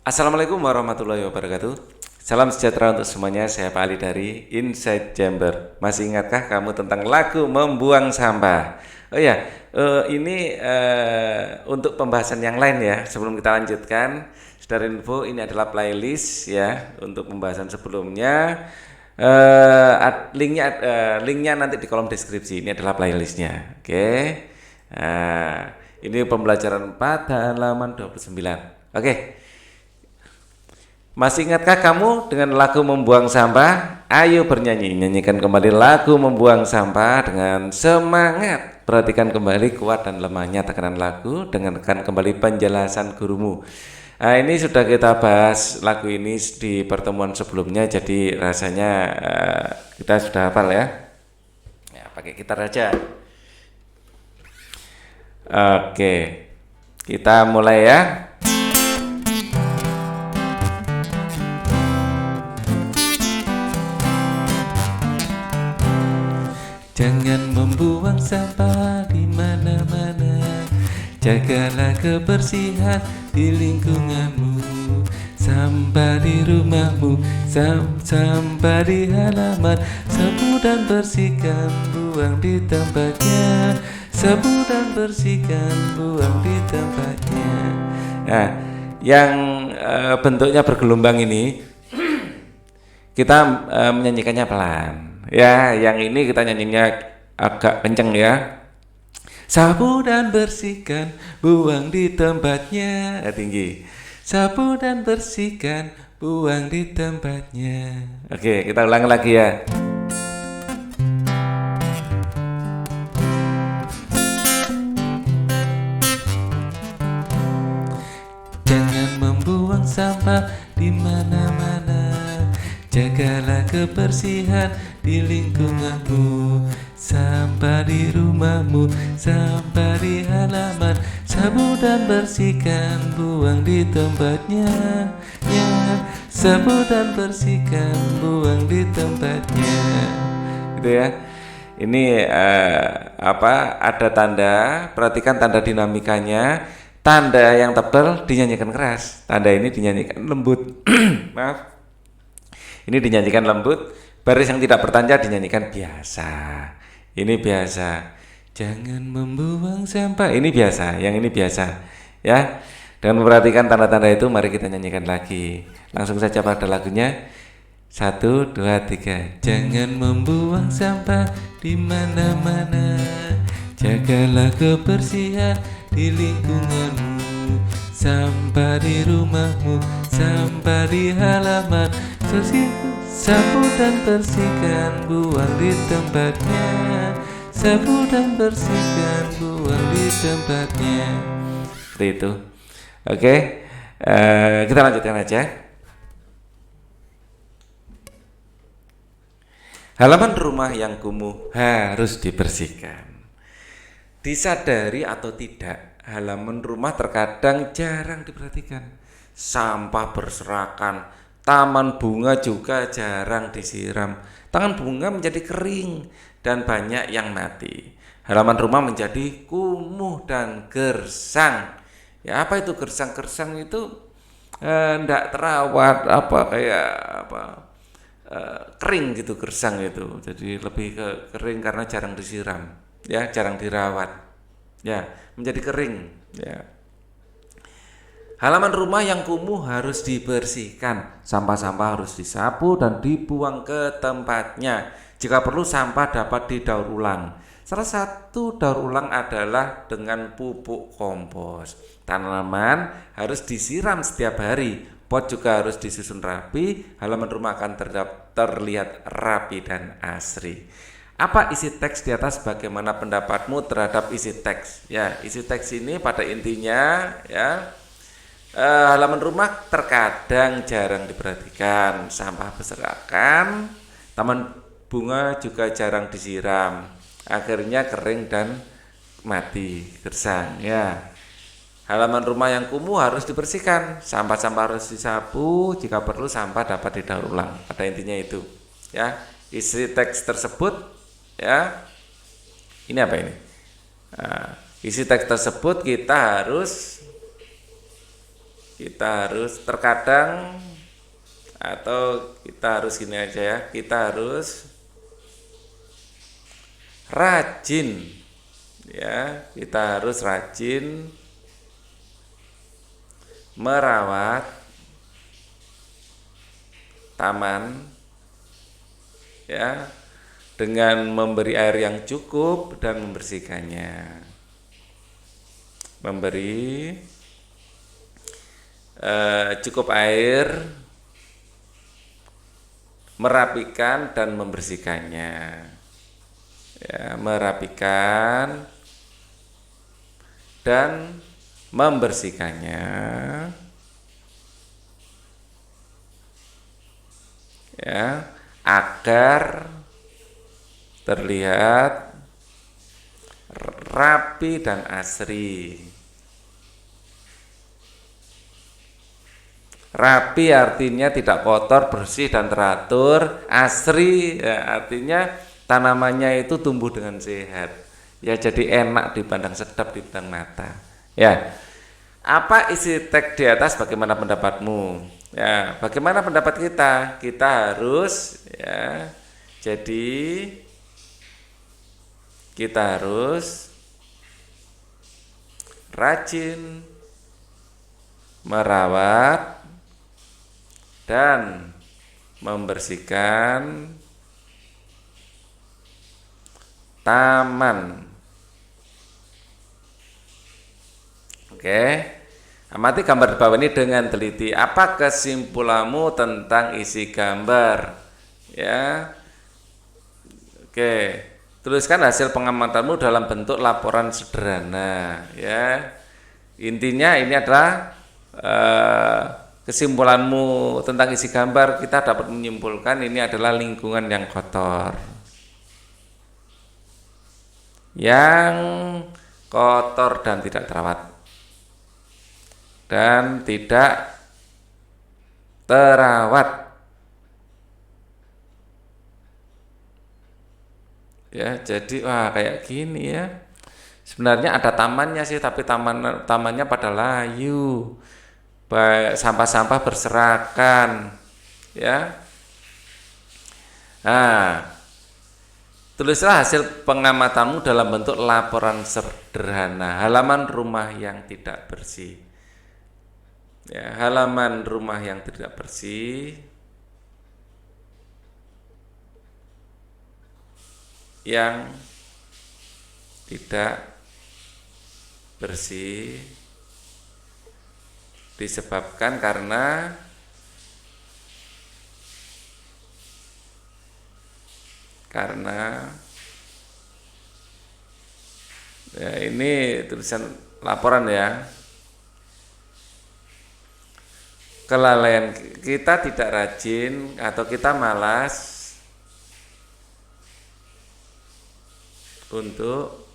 Assalamualaikum warahmatullahi wabarakatuh. Salam sejahtera untuk semuanya. Saya Pak Ali dari Inside Chamber. Masih ingatkah kamu tentang lagu membuang sampah? Oh ya, ini untuk pembahasan yang lain ya. Sebelum kita lanjutkan, saudara info ini adalah playlist ya untuk pembahasan sebelumnya. Linknya nanti di kolom deskripsi. Ini adalah playlistnya. Oke. Ini pembelajaran 4 halaman 29. Oke. Masih ingatkah kamu dengan lagu membuang sampah? Ayo bernyanyi, nyanyikan kembali lagu membuang sampah dengan semangat. Perhatikan kembali kuat dan lemahnya tekanan lagu, dengarkan kembali penjelasan gurumu. Nah, ini sudah kita bahas lagu ini di pertemuan sebelumnya, jadi rasanya kita sudah hafal ya. Ya, pakai gitar aja. Oke, kita mulai ya. Jangan membuang sampah di mana-mana. Jagalah kebersihan di lingkunganmu. Sampah di rumahmu, sampah di halaman. Sapu dan bersihkan, buang di tempatnya. Sapu dan bersihkan, buang di tempatnya. Nah, yang bentuknya bergelombang ini kita menyanyikannya pelan. Ya, yang ini kita nyanyinya agak kenceng ya. Sapu dan bersihkan, buang di tempatnya. Tinggi. Sapu dan bersihkan, buang di tempatnya. Oke, kita ulang lagi ya. Jangan membuang sampah di mana-mana. Jagalah kebersihan di lingkunganmu. Sampah di rumahmu, sampah di halaman. Sapu dan bersihkan, buang di tempatnya. Ya, sapu dan bersihkan, buang di tempatnya. Gitu ya. Ini ada tanda, perhatikan tanda dinamikanya. Tanda yang tebal dinyanyikan keras, tanda ini dinyanyikan lembut. Maaf. Ini dinyanyikan lembut, baris yang tidak bertanja dinyanyikan biasa. Ini biasa. Jangan membuang sampah. Ini biasa, yang ini biasa. Ya. Dengan memperhatikan tanda-tanda itu, mari kita nyanyikan lagi. Langsung saja pada lagunya. 1, 2, 3. Jangan membuang sampah di mana-mana. Jagalah kebersihan di lingkunganmu. Sampah di rumahmu, sampah di halaman. Sapu dan bersihkan, buang di tempatnya. Sapu dan bersihkan, buang di tempatnya. Seperti itu. Oke, kita lanjutkan aja. Halaman rumah yang kumuh harus dibersihkan. Disadari atau tidak, halaman rumah terkadang jarang diperhatikan. Sampah berserakan, taman bunga juga jarang disiram. Taman bunga menjadi kering dan banyak yang mati. Halaman rumah menjadi kumuh dan gersang. Ya, apa itu gersang? Gersang itu enggak terawat, kering gitu gersang itu. Jadi lebih ke kering karena jarang disiram, ya, jarang dirawat. Ya, menjadi kering, ya. Halaman rumah yang kumuh harus dibersihkan. Sampah-sampah harus disapu dan dibuang ke tempatnya. Jika perlu sampah dapat didaur ulang. Salah satu daur ulang adalah dengan pupuk kompos. Tanaman harus disiram setiap hari. Pot juga harus disusun rapi. Halaman rumah akan terlihat rapi dan asri. Apa isi teks di atas? Bagaimana pendapatmu terhadap isi teks? Ya, isi teks ini pada intinya ya. Halaman rumah terkadang jarang diperhatikan, sampah berserakan, taman bunga juga jarang disiram, akhirnya kering dan mati, gersang. Ya, halaman rumah yang kumuh harus dibersihkan, sampah-sampah harus disapu, jika perlu sampah dapat didaur ulang. Pada intinya itu, ya. Isi teks tersebut, ya. Ini apa ini? Isi teks tersebut kita harus kita harus terkadang, atau kita harus gini aja ya, kita harus rajin ya, kita harus rajin merawat taman ya, dengan memberi air yang cukup dan membersihkannya, memberi cukup air, merapikan dan membersihkannya ya, merapikan dan membersihkannya ya, agar terlihat rapi dan asri. Rapi artinya tidak kotor, bersih dan teratur. Asri ya, artinya tanamannya itu tumbuh dengan sehat. Ya, jadi enak dipandang, sedap dipandang mata. Ya. Apa isi teks di atas, bagaimana pendapatmu? Ya, bagaimana pendapat kita? Kita harus ya. Jadi kita harus rajin merawat dan membersihkan taman. Oke, amati gambar di bawah ini dengan teliti. Apa kesimpulanmu tentang isi gambar? Ya, oke. Tuliskan hasil pengamatanmu dalam bentuk laporan sederhana. Ya, intinya ini adalah kesimpulanmu tentang isi gambar. Kita dapat menyimpulkan ini adalah lingkungan yang kotor, yang kotor dan tidak terawat dan tidak terawat ya. Jadi wah, kayak gini ya, sebenarnya ada tamannya sih, tapi tamannya pada layu, sampah-sampah berserakan ya. Nah, tulislah hasil pengamatanmu dalam bentuk laporan sederhana. Halaman rumah yang tidak bersih. Ya, halaman rumah yang tidak bersih, yang tidak bersih disebabkan karena ya, ini tulisan laporan ya, kelalaian kita, tidak rajin atau kita malas untuk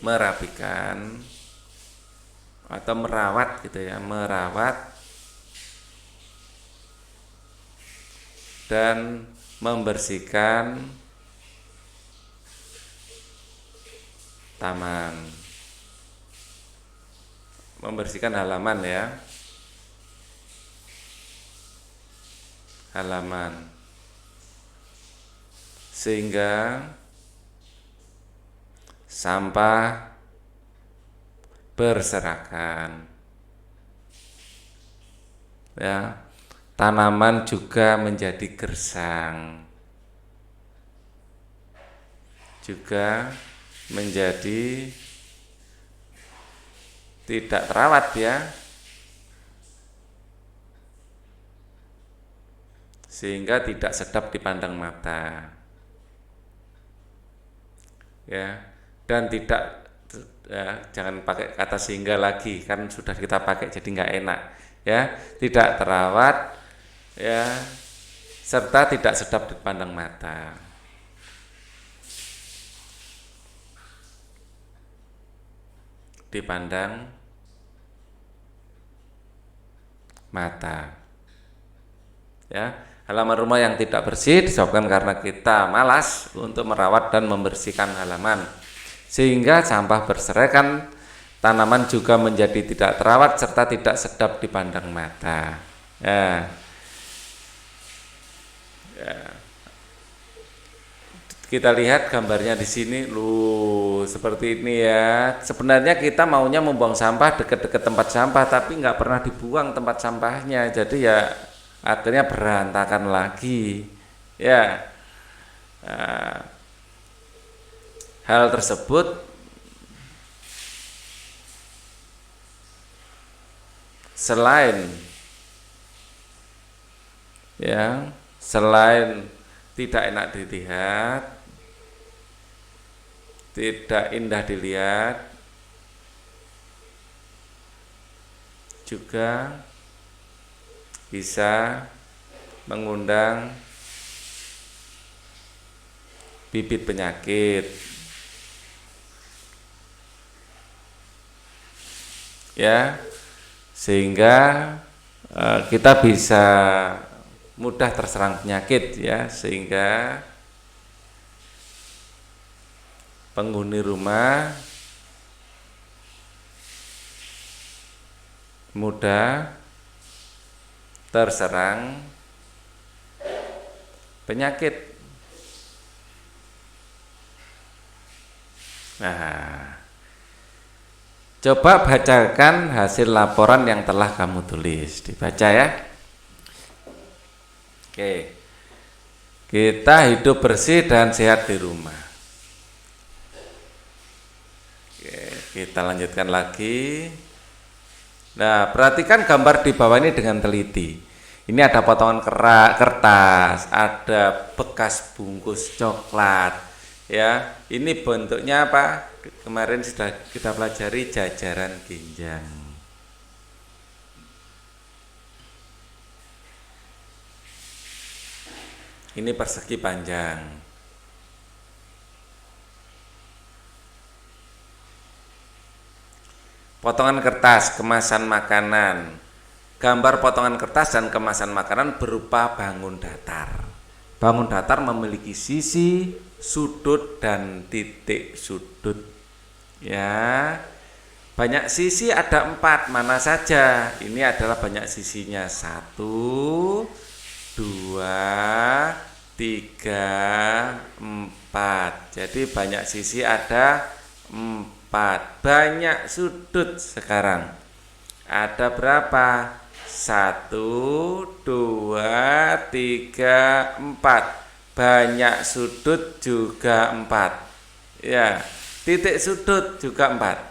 merapikan atau merawat gitu ya, merawat dan membersihkan taman, membersihkan halaman ya, halaman, sehingga sampah berserakan ya, tanaman juga menjadi gersang, juga menjadi tidak terawat ya, sehingga tidak sedap dipandang mata ya. Dan tidak ya, jangan pakai kata sehingga lagi, kan sudah kita pakai jadi nggak enak ya. Tidak terawat ya, serta tidak sedap dipandang mata. Dipandang mata ya. Halaman rumah yang tidak bersih disebabkan karena kita malas untuk merawat dan membersihkan halaman, sehingga sampah berserakan tanaman juga menjadi tidak terawat serta tidak sedap dipandang mata. Ya. Ya. Kita lihat gambarnya di sini, seperti ini ya. Sebenarnya kita maunya membuang sampah dekat-dekat tempat sampah, tapi nggak pernah dibuang tempat sampahnya. Jadi ya akhirnya berantakan lagi. Ya, hal tersebut selain tidak enak dilihat, tidak indah dilihat, juga bisa mengundang bibit penyakit. Ya, sehingga kita bisa mudah terserang penyakit ya, sehingga penghuni rumah mudah terserang penyakit. Nah, coba bacakan hasil laporan yang telah kamu tulis. Dibaca ya. Oke. Kita hidup bersih dan sehat di rumah. Oke, kita lanjutkan lagi. Nah, perhatikan gambar di bawah ini dengan teliti. Ini ada potongan kertas, ada bekas bungkus coklat. Ya, ini bentuknya apa? Kemarin sudah kita pelajari jajaran ginjang. Ini persegi panjang. Potongan kertas, kemasan makanan. Gambar potongan kertas dan kemasan makanan berupa bangun datar. Bangun datar memiliki sisi, sudut, dan titik sudut. Ya, banyak sisi ada 4, mana saja? Ini adalah banyak sisinya, 1, 2, 3, 4. Jadi banyak sisi ada 4. Banyak sudut sekarang ada berapa? 1, 2, 3, 4. Banyak sudut juga 4. Ya, titik sudut juga 4.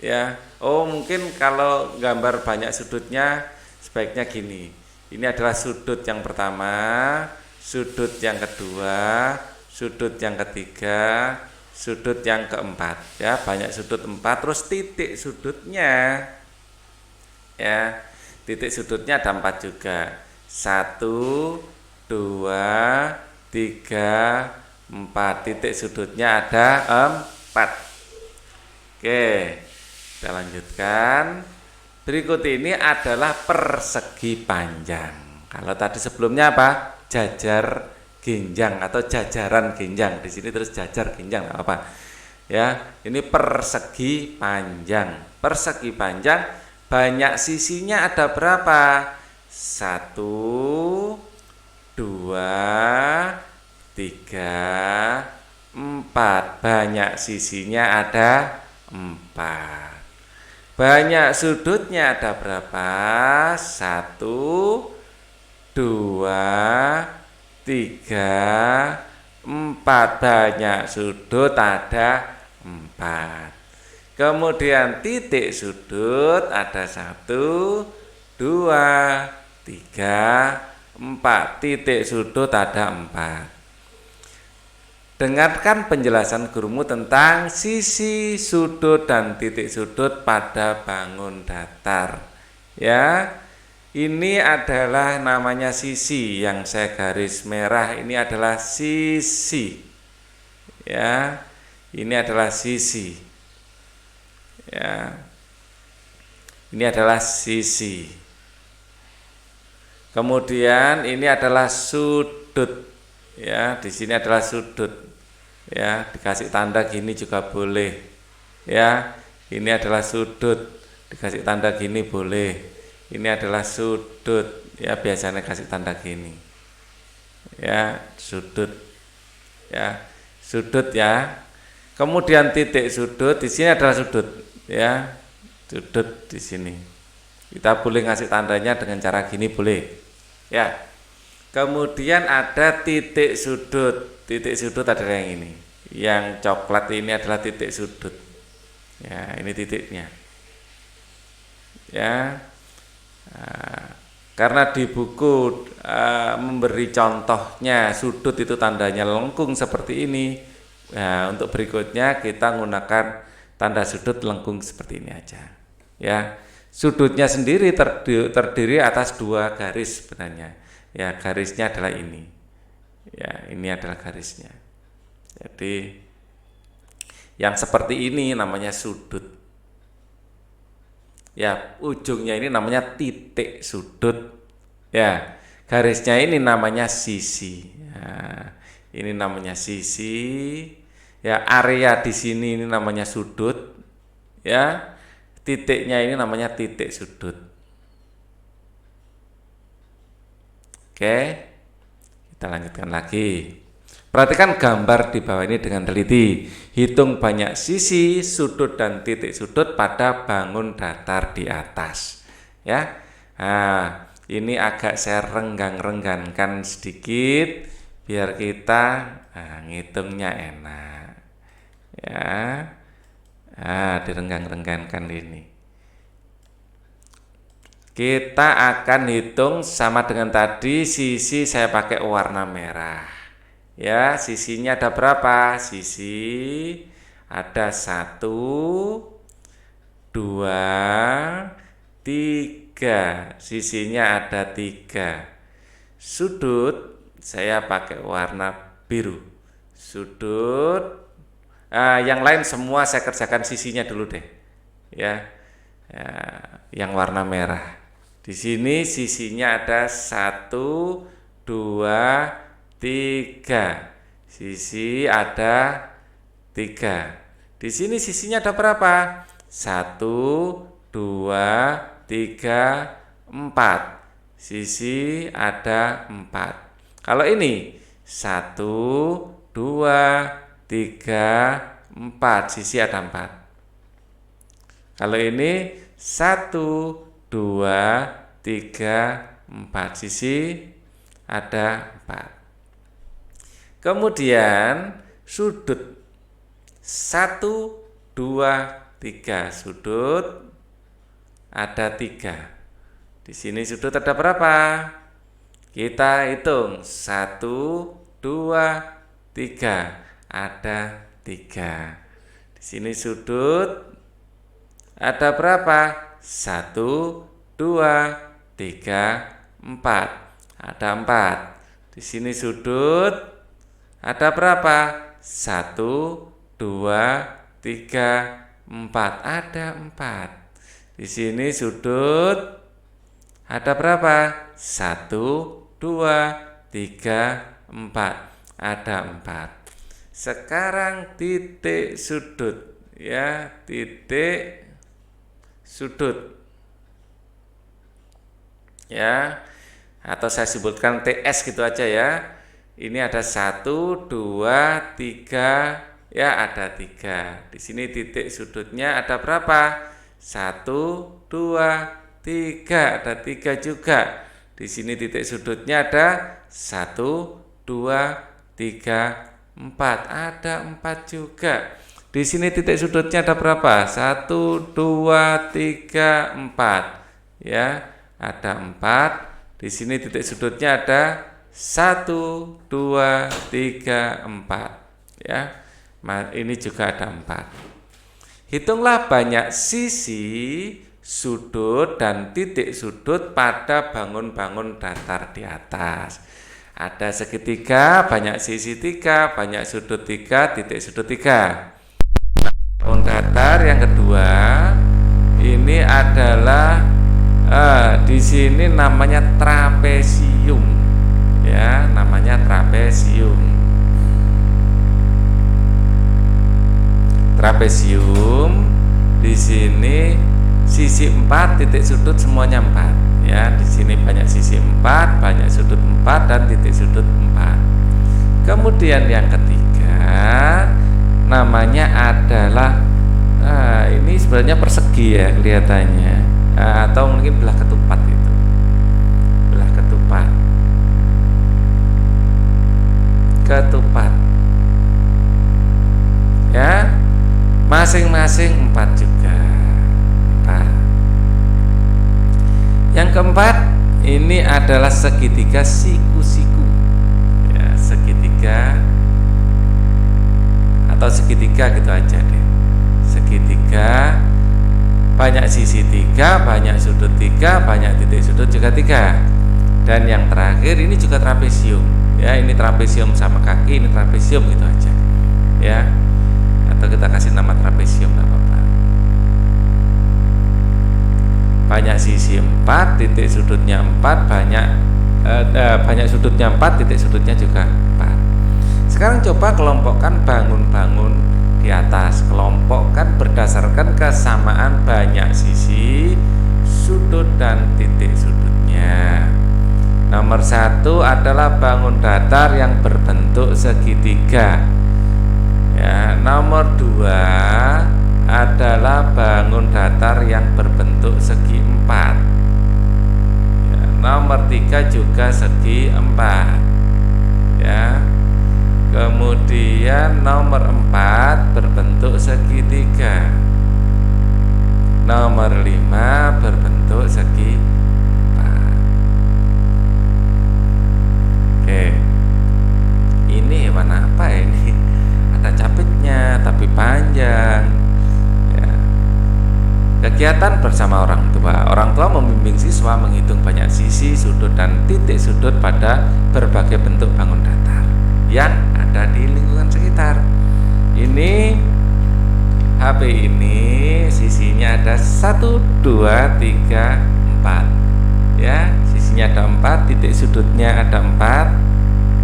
Ya. Oh, mungkin kalau gambar banyak sudutnya sebaiknya gini. Ini adalah sudut yang pertama, sudut yang kedua, sudut yang ketiga, sudut yang keempat. Ya, banyak sudut 4, terus titik sudutnya. Ya, titik sudutnya ada 4 juga. 1, 2, 3, 4. Titik sudutnya ada 4. Oke, kita lanjutkan. Berikut ini adalah persegi panjang. Kalau tadi sebelumnya apa? Jajar ginjang atau jajaran ginjang. Di sini terus jajar ginjang, enggak apa. Ya, ini persegi panjang. Persegi panjang banyak sisinya ada berapa? 1, 2, 3, 4. Banyak sisinya ada 4. Banyak sudutnya ada berapa? 1, 2, 3, 4. Banyak sudut ada 4. Kemudian titik sudut ada 1, 2, 3, 4. Titik sudut ada 4. Dengarkan penjelasan gurumu tentang sisi, sudut, dan titik sudut pada bangun datar. Ya, ini adalah namanya sisi yang saya garis merah. Ini adalah sisi. Ya, ini adalah sisi. Ya, ini adalah sisi. Kemudian ini adalah sudut. Ya, di sini adalah sudut. Ya, dikasih tanda gini juga boleh. Ya, Ini adalah sudut, dikasih tanda gini boleh. Ini adalah sudut, ya biasanya kasih tanda gini. Ya, sudut. Ya, sudut ya. Kemudian titik sudut, di sini adalah sudut, ya. Sudut di sini. Kita boleh ngasih tandanya dengan cara gini boleh. Ya. Kemudian ada titik sudut. Titik sudut adalah yang ini. Yang coklat ini adalah titik sudut. Ya, ini titiknya. Ya. Karena di buku memberi contohnya sudut itu tandanya lengkung seperti ini. Nah, untuk berikutnya kita menggunakan tanda sudut lengkung seperti ini aja. Ya. Sudutnya sendiri terdiri atas 2 garis sebenarnya. Ya, garisnya adalah ini. Ya, ini adalah garisnya. Jadi yang seperti ini namanya sudut. Ya, ujungnya ini namanya titik sudut. Ya, garisnya ini namanya sisi. Ya, ini namanya sisi. Ya, area di sini ini namanya sudut. Ya. Titiknya ini namanya titik sudut. Oke, kita lanjutkan lagi. Perhatikan gambar di bawah ini dengan teliti. Hitung banyak sisi, sudut dan titik sudut pada bangun datar di atas. Ya, nah, ini agak saya renggang-renggangkan sedikit biar kita ngitungnya enak. Ya. Direnggang-renggangkan ini. Kita akan hitung sama dengan tadi, sisi saya pakai warna merah. Ya, sisinya ada berapa? Sisi ada 1, 2, 3. Sisinya ada 3. Sudut saya pakai warna biru. Sudut. Yang lain semua saya kerjakan sisinya dulu deh, ya, yang warna merah. Di sini sisinya ada 1, 2, 3. Sisi ada 3. Di sini sisinya ada berapa? 1, 2, 3, 4. Sisi ada 4. Kalau ini 1, 2, 3, 4, sisi ada 4. Kalau ini 1, 2, 3, 4, sisi ada 4. Kemudian sudut 1, 2, 3, sudut ada 3. Di sini sudut ada berapa? Kita hitung 1, 2, 3. Ada 3. Di sini sudut ada berapa? 1, 2, 3, 4. Ada 4. Di sini sudut ada berapa? 1, 2, 3, 4. Ada 4. Di sini sudut ada berapa? 1, 2, 3, 4. Ada 4. Sekarang titik sudut, ya, titik sudut, ya, atau saya sebutkan TS gitu aja ya. Ini ada 1, 2, 3, ya ada 3. Di sini titik sudutnya ada berapa? 1, 2, 3, ada 3 juga. Di sini titik sudutnya ada 1, 2, 3, 4, ada 4 juga. Di sini titik sudutnya ada berapa? 1, 2, 3, 4. Ya, ada 4. Di sini titik sudutnya ada 1, 2, 3, 4. Ya, ini juga ada 4. Hitunglah banyak sisi, sudut, dan titik sudut pada bangun-bangun datar di atas. Ada segitiga, banyak sisi 3, banyak sudut 3, titik sudut 3. Bangun datar yang kedua, ini adalah di sini namanya trapesium, ya, namanya trapesium. Trapesium Di sini sisi 4, titik sudut semuanya 4 ya. Di sini banyak sisi 4, banyak sudut 4 dan titik sudut 4. Kemudian yang ketiga namanya adalah ini sebenarnya persegi ya kelihatannya, atau mungkin belah ketupat itu. Belah ketupat. Ketupat. Ya. Masing-masing 4 juga. 4. Yang keempat ini adalah segitiga siku-siku. Ya, segitiga atau segitiga gitu aja deh. Segitiga, banyak sisi 3, banyak sudut 3, banyak titik sudut juga 3. Dan yang terakhir ini juga trapesium. Ya, ini trapesium sama kaki, ini trapesium gitu aja. Ya. Atau kita kasih nama trapesium nggak apa-apa. Banyak sisi 4, titik sudutnya 4, banyak sudutnya 4, titik sudutnya juga 4. Sekarang coba kelompokkan bangun-bangun di atas. Kelompokkan berdasarkan kesamaan banyak sisi, sudut dan titik sudutnya. Nomor 1 adalah bangun datar yang berbentuk segitiga. Ya, nomor 2 adalah bangun datar yang berbentuk segi 4. Ya, nomor 3 juga segi 4. Ya. Kemudian nomor 4 berbentuk segitiga. Nomor 5 berbentuk segi 4. Oke. Ini hewan apa ini? Ada capitnya tapi panjang. Ya. Kegiatan bersama orang tua. Orang tua membimbing siswa menghitung banyak sisi, sudut dan titik sudut pada berbagai bentuk bangun datar yang ada di lingkungan sekitar. Ini HP ini sisinya ada 1, 2, 3, 4. Ya, sisinya ada 4, titik sudutnya ada 4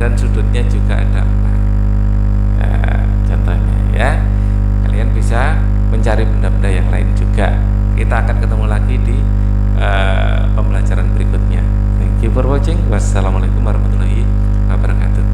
dan sudutnya juga ada 4. Contohnya ya, kalian bisa mencari benda-benda yang lain juga. Kita akan ketemu lagi di pembelajaran berikutnya. Thank you for watching. Wassalamualaikum warahmatullahi wabarakatuh.